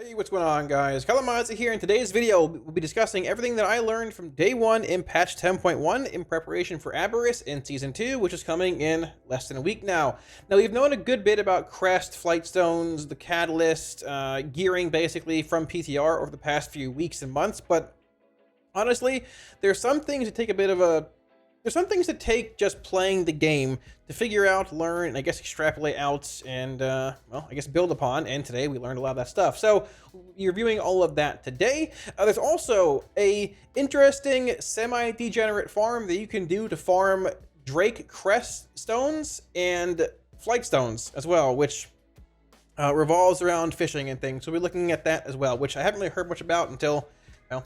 Hey, what's going on, guys? Kalamazi here. In today's video, we'll be discussing everything that I learned from day one in patch 10.1 in preparation for Aberrus in Season 2, which is coming in less than a week now. Now, we've known a good bit about Crest, Flightstones, the Catalyst, gearing basically from PTR over the past few weeks and months, but honestly, there's some things that take a bit of a there's some things that take just playing the game to figure out, learn, and I guess extrapolate out and, well, I guess build upon. And today we learned a lot of that stuff. So you're viewing all of that today. There's also a interesting semi-degenerate farm that you can do to farm Drake Crest stones and Flight stones as well, which revolves around fishing and things. So we're looking at that as well, which I haven't really heard much about until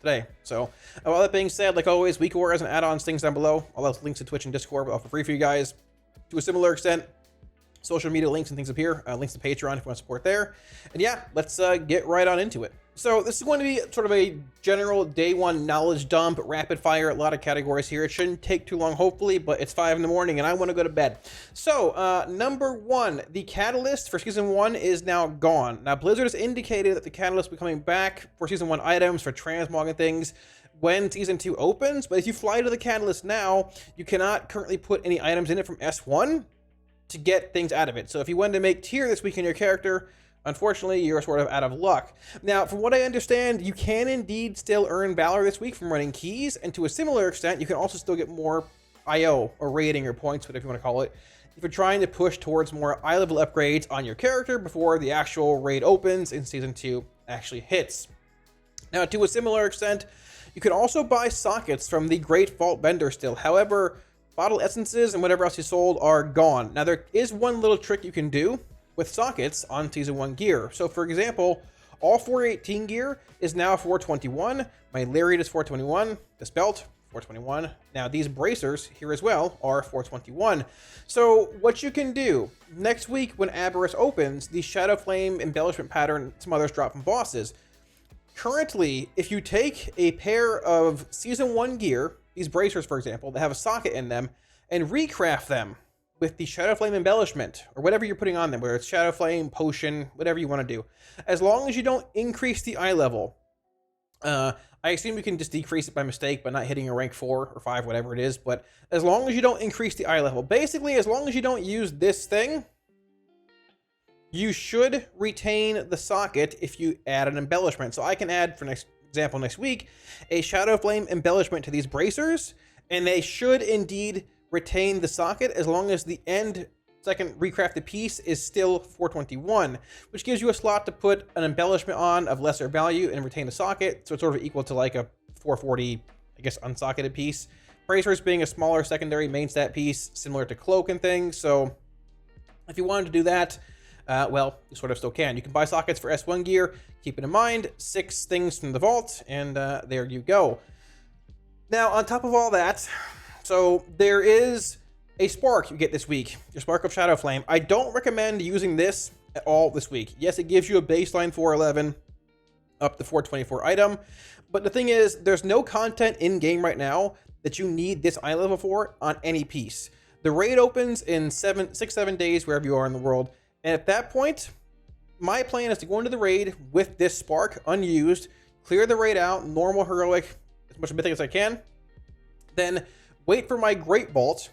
today. So, all that being said, like always, Week War as an add-ons, things down below. All those links to Twitch and Discord will offer free for you guys. To a similar extent, social media links and things up here. Links to Patreon if you want to support there. And yeah, let's get right on into it. So this is going to be sort of a general day one knowledge dump, rapid fire, a lot of categories here. It shouldn't take too long, hopefully, but it's 5 in the morning and I want to go to bed. So number one, the Catalyst for Season 1 is now gone. Now, Blizzard has indicated that the Catalyst will be coming back for Season 1 items, for transmog and things, when Season 2 opens. But if you fly to the Catalyst now, you cannot currently put any items in it from S1 to get things out of it. So if you wanted to make tier this week in your character, unfortunately, you're sort of out of luck. Now, from what I understand, you can indeed still earn Valor this week from running keys, and to a similar extent, you can also still get more IO, or rating, or points, whatever you want to call it, if you're trying to push towards more eye level upgrades on your character before the actual raid opens and Season 2 actually hits. Now, to a similar extent, you can also buy sockets from the Great Vault vendor still. However, bottle essences and whatever else you sold are gone. Now, there is one little trick you can do with sockets on Season 1 gear. So for example, all 418 gear is now 421. My Lariat is 421. This belt, 421. Now these bracers here as well are 421. So what you can do, next week when Aberrus opens, the Shadow Flame embellishment pattern, some others drop from bosses. Currently, if you take a pair of Season 1 gear, these bracers for example, that have a socket in them, and recraft them with the Shadow Flame embellishment, or whatever you're putting on them, whether it's Shadow Flame, potion, whatever you want to do. As long as you don't increase the eye level, I assume you can just decrease it by mistake by not hitting a rank 4 or 5, whatever it is, but as long as you don't increase the eye level, basically as long as you don't use this thing, you should retain the socket if you add an embellishment. So I can add, for example, next week, a Shadow Flame embellishment to these bracers, and they should indeed retain the socket as long as the end second recrafted piece is still 421, which gives you a slot to put an embellishment on of lesser value and retain the socket. So it's sort of equal to like a 440, I guess, unsocketed piece. Bracers being a smaller secondary main stat piece, similar to Cloak and things. So if you wanted to do that, well, you sort of still can. You can buy sockets for S1 gear. Keep it in mind, 6 things from the vault, and there you go. Now, on top of all that, so there is a spark you get this week, your Spark of Shadow Flame. I don't recommend using this at all this week. Yes, it gives you a baseline 411 up to 424 item, but the thing is, there's no content in game right now that you need this eye level for on any piece. The raid opens in 6-7 days wherever you are in the world, and at that point, my plan is to go into the raid with this spark unused, clear the raid out, normal heroic, as much mythic as I can, then wait for my Great Vault,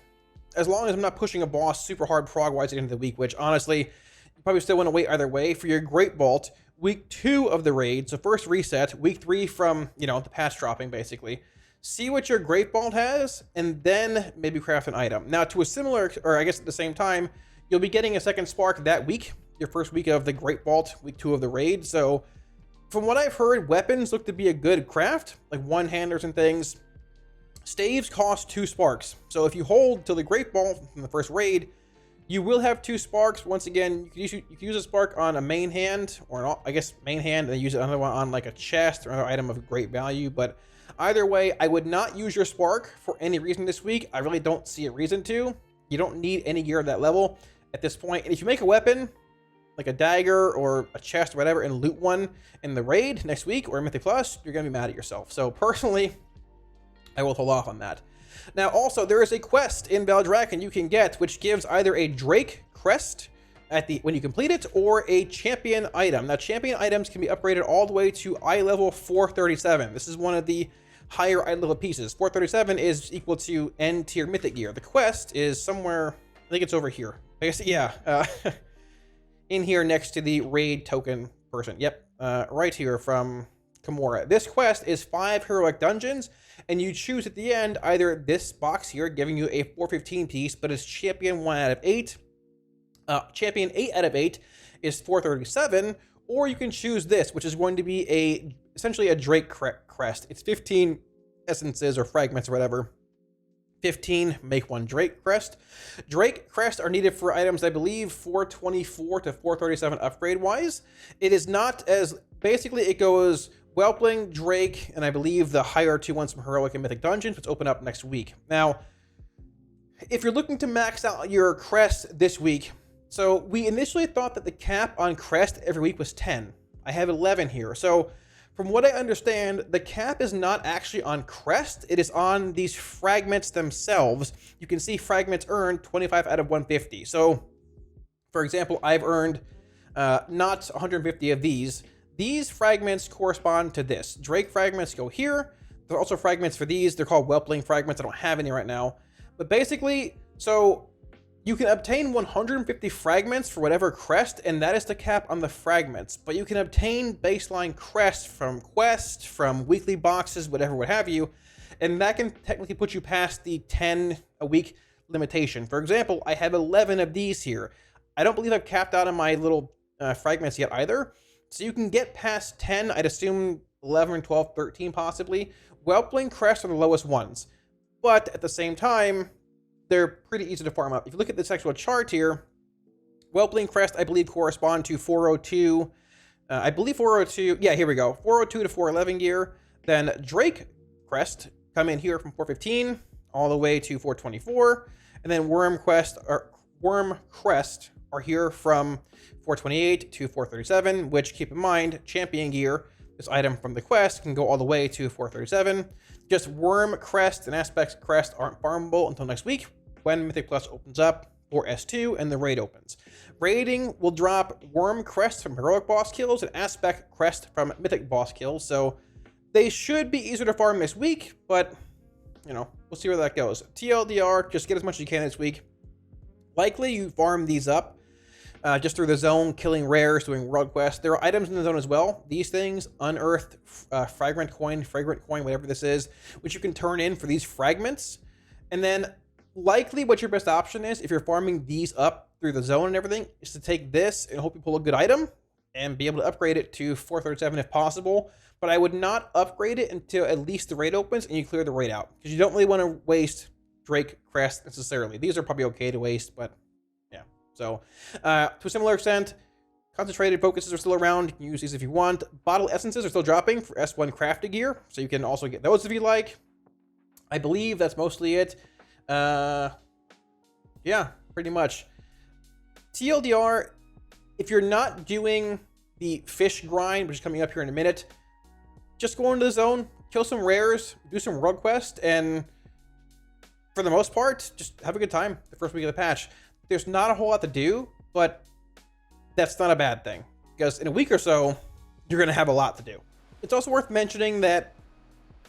as long as I'm not pushing a boss super hard prog-wise at the end of the week, which honestly, you probably still want to wait either way. For your Great Vault, week 2 of the raid, so first reset, week 3 from, you know, the patch dropping basically, see what your Great Vault has, and then maybe craft an item. Now to a similar, or I guess at the same time, you'll be getting a second spark that week, your first week of the Great Vault, week 2 of the raid. So from what I've heard, weapons look to be a good craft, like one-handers and things. Staves cost 2 sparks, so if you hold till the Great Vault from the first raid, you will have 2 sparks. Once again, you can use a spark on a main hand, or I guess main hand, and then use another one on like a chest or another item of great value. But either way, I would not use your spark for any reason this week. I really don't see a reason to. You don't need any gear at that level at this point. And if you make a weapon, like a dagger or a chest or whatever, and loot one in the raid next week or Mythic Plus, you're gonna be mad at yourself. So personally, I will hold off on that. Now, also, there is a quest in Valdrakken you can get, which gives either a Drake Crest when you complete it, or a champion item. Now, champion items can be upgraded all the way to eye level 437. This is one of the higher eye level pieces. 437 is equal to N tier mythic gear. The quest is somewhere, I think it's over here. I guess, yeah, in here next to the raid token person. Yep, right here from Kimura. This quest is 5 heroic dungeons, and you choose at the end either this box here, giving you a 415 piece, but it's champion 1 out of 8. Champion 8 out of 8 is 437, or you can choose this, which is going to be essentially a Drake Crest. It's 15 essences or fragments or whatever. 15 make 1 Drake Crest. Drake Crest are needed for items, I believe, 424 to 437 upgrade wise. It is not as, basically it goes Whelpling, Drake, and I believe the higher 2 ones from Heroic and Mythic Dungeons, which open up next week. Now, if you're looking to max out your Crest this week, so we initially thought that the cap on Crest every week was 10. I have 11 here. So from what I understand, the cap is not actually on Crest. It is on these fragments themselves. You can see fragments earned 25 out of 150. So, for example, I've earned not 150 of these. These fragments correspond to this. Drake fragments go here. There are also fragments for these. They're called Whelpling fragments. I don't have any right now. But basically, so you can obtain 150 fragments for whatever crest, and that is the cap on the fragments. But you can obtain baseline crest from quest, from weekly boxes, whatever, what have you, and that can technically put you past the 10 a week limitation. For example, I have 11 of these here. I don't believe I've capped out on my little fragments yet either. So you can get past 10, I'd assume 11, 12, 13 possibly. Whelpling crests are the lowest ones. But at the same time, they're pretty easy to farm up. If you look at this actual chart here, Whelpling Crest, I believe, correspond to 402. I believe 402, yeah, here we go. 402 to 411 gear. Then Drake Crest come in here from 415 all the way to 424. And then Worm Crest are here from 428 to 437, which, keep in mind, champion gear, this item from the quest, can go all the way to 437. Just Worm Crest and Aspect Crest aren't farmable until next week, when Mythic Plus opens up for S2 and the raid opens. Raiding will drop Worm Crest from heroic boss kills and Aspect Crest from mythic boss kills, so they should be easier to farm this week, but, you know, we'll see where that goes. TLDR, just get as much as you can this week. Likely you farm these up just through the zone, killing rares, doing world quests. There are items in the zone as well. These things, unearthed fragrant coin, whatever this is, which you can turn in for these fragments. And then likely what your best option is, if you're farming these up through the zone and everything, is to take this and hope you pull a good item and be able to upgrade it to 437 if possible. But I would not upgrade it until at least the raid opens and you clear the raid out, because you don't really want to waste Drake Crest necessarily. These are probably okay to waste, but yeah. So to a similar extent, concentrated focuses are still around. You can use these if you want. Bottle essences are still dropping for S1 crafted gear, so you can also get those if you like. I believe that's mostly it. Yeah, pretty much. TLDR, if you're not doing the fish grind, which is coming up here in a minute, just go into the zone, kill some rares, do some rogue quest, and for the most part, just have a good time the first week of the patch. There's not a whole lot to do, but that's not a bad thing, because in a week or so, you're going to have a lot to do. It's also worth mentioning that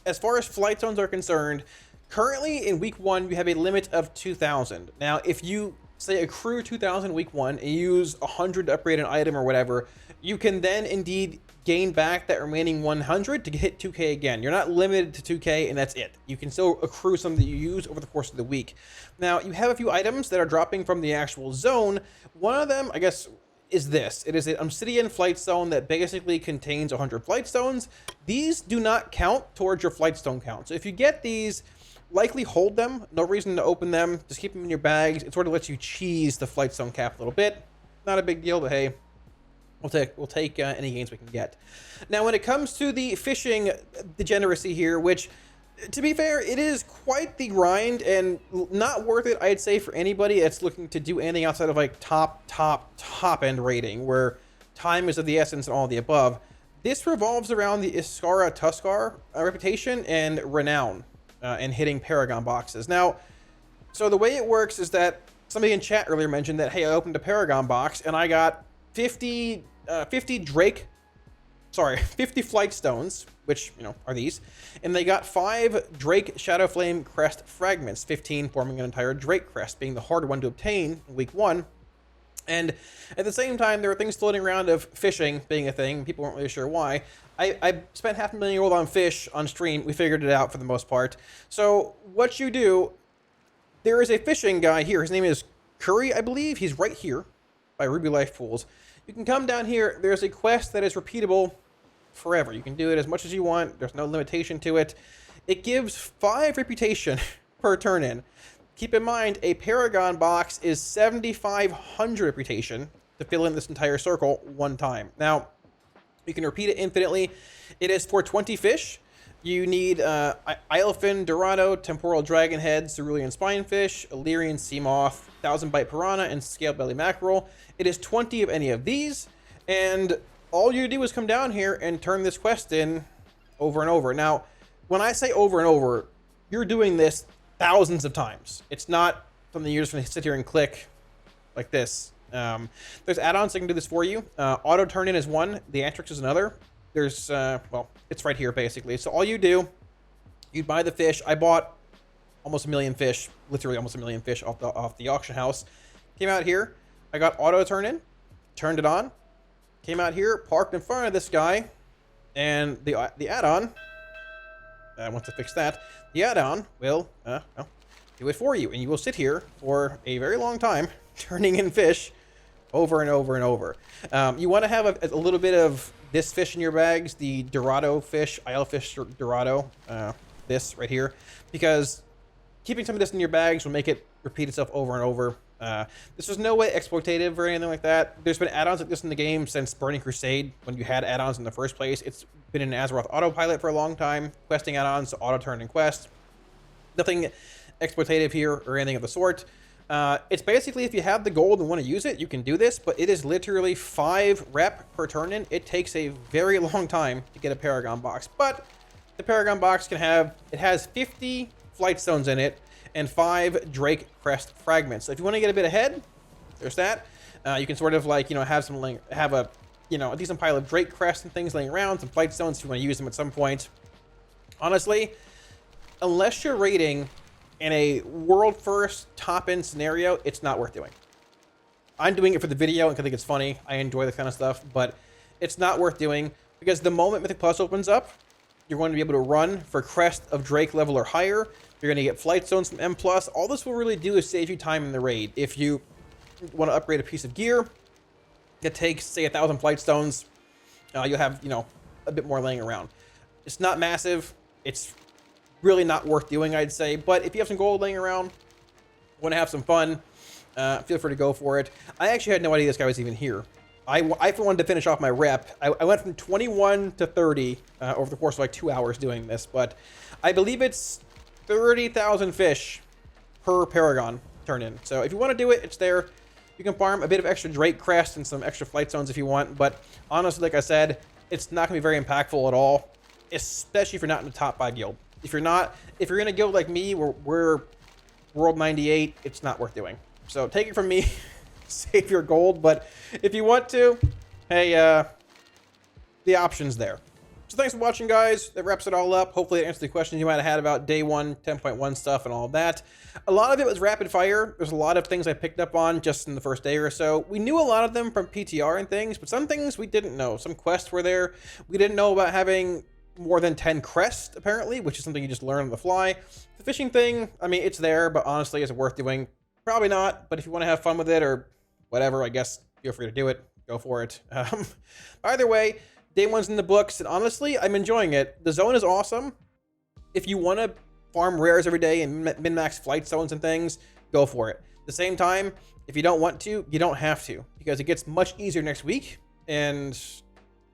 as far as Flightstones are concerned, currently in week 1, you have a limit of 2,000. Now, if you say accrue 2,000 week 1 and use 100 to upgrade an item or whatever, you can then indeed gain back that remaining 100 to hit 2k again. You're not limited to 2k and that's it. You can still accrue some that you use over the course of the week. Now, you have a few items that are dropping from the actual zone. One of them, I guess, is this. It is an Obsidian Flightstone that basically contains 100 Flightstones. These do not count towards your Flightstone count. So if you get these, likely hold them. No reason to open them. Just keep them in your bags. It sort of lets you cheese the Flightstone cap a little bit. Not a big deal, but hey, we'll take any gains we can get. Now, when it comes to the fishing degeneracy here, which, to be fair, it is quite the grind and not worth it, I'd say, for anybody that's looking to do anything outside of like top end rating, where time is of the essence and all the above. This revolves around the Iskara Tuskar reputation and renown and hitting Paragon boxes. Now, so the way it works is that somebody in chat earlier mentioned that, hey, I opened a Paragon box and I got 50 Flightstones, which, you know, are these, and they got 5 Drake Shadowflame Crest fragments, 15 forming an entire Drake Crest, being the harder one to obtain in week 1. And at the same time, there were things floating around of fishing being a thing. People weren't really sure why. I spent $500,000 gold on fish on stream. We figured it out for the most part. So what you do, there is a fishing guy here. His name is Curry, I believe. He's right here by Ruby Life Pools. You can come down here. There's a quest that is repeatable forever. You can do it as much as you want. There's no limitation to it. It gives 5 reputation per turn in. Keep in mind, a Paragon box is 7,500 reputation to fill in this entire circle one time. Now, you can repeat it infinitely. It is for 20 fish. You need Islefin, Dorado, Temporal Dragonhead, Cerulean Spinefish, Illyrian Sea Moth, 1000-bite Piranha, and Scaled Belly Mackerel. It is 20 of any of these, and all you do is come down here and turn this quest in over and over. Now, when I say over and over, you're doing this thousands of times. It's not something you're just going to sit here and click like this. There's add-ons that can do this for you. Auto turn in is one. The Antrix is another. There's, well, it's right here basically. So all you do, you buy the fish. I bought almost 1 million fish, literally almost 1 million fish off the auction house. Came out here. I got auto turn in, turned it on. Came out here, parked in front of this guy, and the add-on. I want to fix that. The add-on will do it for you, and you will sit here for a very long time, turning in fish over and over and over. You want to have a little bit of this fish in your bags, the Dorado fish, Islefish Dorado, this right here, because keeping some of this in your bags will make it repeat itself over and over. This was no way exploitative or anything like that. There's been add-ons like this in the game since Burning Crusade, when you had add-ons in the first place. It's been in Azeroth autopilot for a long time, questing add-ons to auto-turn and quest. Nothing exploitative here or anything of the sort. It's basically, if you have the gold and want to use it, you can do this, but it is literally 5 rep per turn in. It takes a very long time to get a Paragon box, but the Paragon box has 50 Flightstones in it and 5 Drake Crest fragments. So if you want to get a bit ahead, there's that. You can sort of like, you know, have a decent pile of Drake Crest and things laying around, some Flightstones if you want to use them at some point. Honestly, unless you're raiding in a world first top end scenario, it's not worth doing. I'm doing it for the video and I think it's funny. I enjoy this kind of stuff, but it's not worth doing because the moment Mythic Plus opens up, you're going to be able to run for Crest of Drake level or higher. You're going to get Flightstones from M+. All this will really do is save you time in the raid. If you want to upgrade a piece of gear, it takes, say, 1,000 Flightstones. You'll have, you know, a bit more laying around. It's not massive. It's really not worth doing, I'd say. But if you have some gold laying around, want to have some fun, feel free to go for it. I actually had no idea this guy was even here. I wanted to finish off my rep. I went from 21 to 30 over the course of like 2 hours doing this, but I believe it's 30,000 fish per Paragon turn in. So if you want to do it, it's there. You can farm a bit of extra Drake Crest and some extra Flightstones if you want, but honestly, like I said, it's not going to be very impactful at all, especially if you're not in the top 5 guild. If you're in a guild like me, we're World 98, it's not worth doing. So take it from me, save your gold, but if you want to, hey, the option's there. So thanks for watching, guys. That wraps it all up. Hopefully it answered the questions you might have had about day 1, 10.1 stuff and all of that. A lot of it was rapid fire. There's a lot of things I picked up on just in the first day or so. We knew a lot of them from PTR and things, but some things we didn't know. Some quests were there. We didn't know about having more than 10 Crest, apparently, which is something you just learn on the fly. The fishing thing, I mean, it's there, but honestly, is it worth doing? Probably not, but if you want to have fun with it or whatever, I guess feel free to do it. Go for it. Either way, day 1's in the books, and honestly, I'm enjoying it. The zone is awesome. If you want to farm rares every day and min-max Flightstones and things, go for it. At the same time, if you don't want to, you don't have to, because it gets much easier next week, and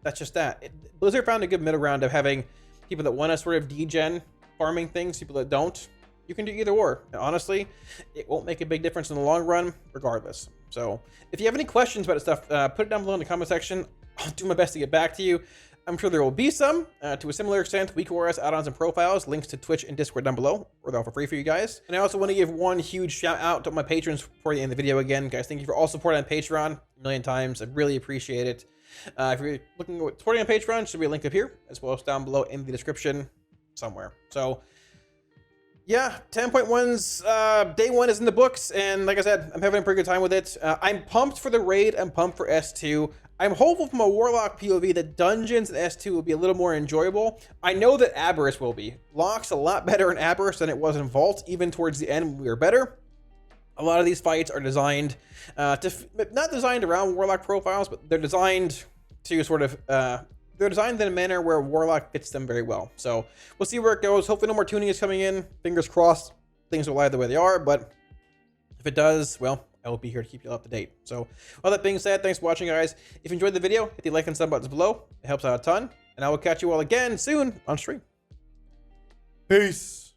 that's just that. Blizzard found a good middle ground of having people that want to sort of degen farming things, people that don't. You can do either or. And honestly, it won't make a big difference in the long run, regardless. So if you have any questions about this stuff, put it down below in the comment section. I'll do my best to get back to you. I'm sure there will be some. To a similar extent, week ORS add-ons and profiles, links to Twitch and Discord down below, or they're all for free for you guys. And I also want to give one huge shout out to my patrons before the end of the video again. Guys, thank you for all support on Patreon a million times. I really appreciate it. If you're looking at supporting on Patreon, should be a link up here, as well as down below in the description somewhere. So, yeah, 10.1's day one is in the books, and like I said, I'm having a pretty good time with it. I'm pumped for the raid. I'm pumped for S2. I'm hopeful from a Warlock POV that dungeons in S2 will be a little more enjoyable. I know that Aberrus will be. Lock's a lot better in Aberrus than it was in Vault. Even towards the end, we were better. A lot of these fights are designed not designed around Warlock profiles, but they're designed to sort of they're designed in a manner where Warlock fits them very well. So we'll see where it goes. Hopefully no more tuning is coming in. Fingers crossed things will lie the way they are, but if it does, well, I will be here to keep you up to date. So all that being said, thanks for watching, guys. If you enjoyed the video, hit the like and sub buttons below. It helps out a ton, and I will catch you all again soon on stream. Peace.